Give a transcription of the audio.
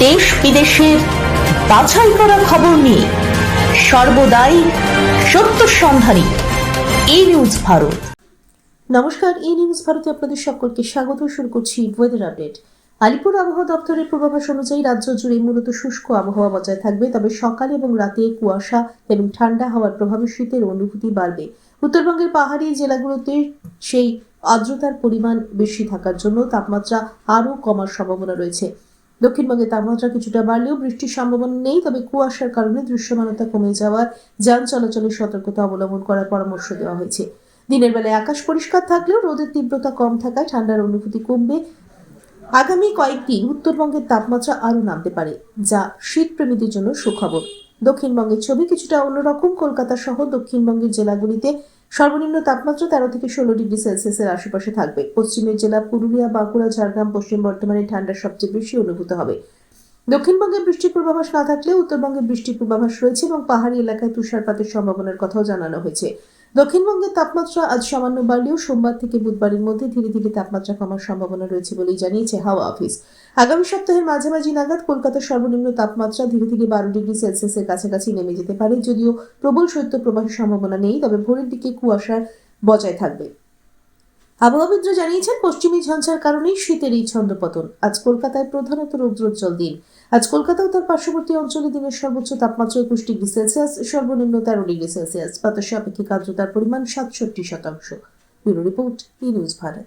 দেশ বিদেশের বাছাই করা খবর নিয়ে সর্বদাই সত্য সন্ধানী এই নিউজ ভারত। নমস্কার, এই নিউজ ভারতে আপনাদের সকলকে স্বাগত। শুরু করছি ওয়েদার আপডেট। আলিপুর আবহাওয়া দপ্তরের পূর্বাভাস অনুযায়ী রাজ্য জুড়ে মূলত শুষ্ক আবহাওয়া বজায় থাকবে, তবে সকাল এবং রাতে কুয়াশা এবং ঠান্ডা হাওয়ার প্রভাবে শীতের অনুভূতি বাড়বে। উত্তরবঙ্গের পাহাড়ি জেলাগুলোতে সেই আর্দ্রতার পরিমাণ বেশি থাকার জন্য তাপমাত্রা আরও কমার সম্ভাবনা রয়েছে। দক্ষিণবঙ্গে তাপমাত্রা কিছুটা বাড়লেও বৃষ্টির সম্ভাবনা নেই, তবে কুয়াশার কারণে দৃশ্যমানতা কমে যাওয়ার যান চলাচলের সতর্কতা অবলম্বন করার পরামর্শ দেওয়া হয়েছে। দিনের বেলায় আকাশ পরিষ্কার থাকলেও রোদের তীব্রতা কম থাকায় ঠান্ডার অনুভূতি কমবে। আগামী কয়েকদিন উত্তরবঙ্গের তাপমাত্রা আরও নামতে পারে, যা শীতপ্রেমীদের জন্য সুখবর। দক্ষিণবঙ্গের ছবি কিছুটা অন্যরকম। কলকাতা সহ দক্ষিণবঙ্গের জেলাগুলিতে সর্বনিম্ন তাপমাত্রা 13 থেকে 16 ডিগ্রি সেলসিয়াসের আশেপাশে থাকবে। পশ্চিমের জেলা পুরুলিয়া, বাঁকুড়া, ঝাড়গ্রাম, পশ্চিম বর্ধমানে ঠান্ডা সবচেয়ে বেশি অনুভূত হবে। দক্ষিণবঙ্গে বৃষ্টির পূর্বাভাস না থাকলেও উত্তরবঙ্গে বৃষ্টির পূর্বাভাস রয়েছে এবং পাহাড়ি এলাকায় তুষারপাতের সম্ভাবনার কথাও জানানো হয়েছে। দক্ষিণবঙ্গের তাপমাত্রা আজ সামান্য বাড়লেও সোমবার থেকে বুধবারের মধ্যে ধীরে ধীরে তাপমাত্রা কমার সম্ভাবনা রয়েছে বলেই জানিয়েছে হাওয়া অফিস। আগামী সপ্তাহের মাঝামাঝি নাগাদ কলকাতার সর্বনিম্ন তাপমাত্রা ধীরে ধীরে 12 ডিগ্রি সেলসিয়াসের কাছাকাছি নেমে যেতে পারে। যদিও প্রবল শৈত্যপ্রবাহের সম্ভাবনা নেই, তবে ভোরের দিকে কুয়াশার বজায় থাকবে। আবহাওয়াবিদরা জানিয়েছেন, পশ্চিমী ঝঞ্ঝার কারণেই শীতের এই ছন্দপতন। আজ কলকাতায় প্রধানত রৌদ্রোজ্জ্বল দিন। আজ কলকাতা ও তার পার্শ্ববর্তী অঞ্চলে দিনের সর্বোচ্চ তাপমাত্রা 21 ডিগ্রি সেলসিয়াস, সর্বনিম্ন 13 ডিগ্রি সেলসিয়াস। বাতাসে আপেক্ষিক আর্দ্রতার পরিমাণ 67%। ব্যুরো রিপোর্ট, ই নিউজ ভারত।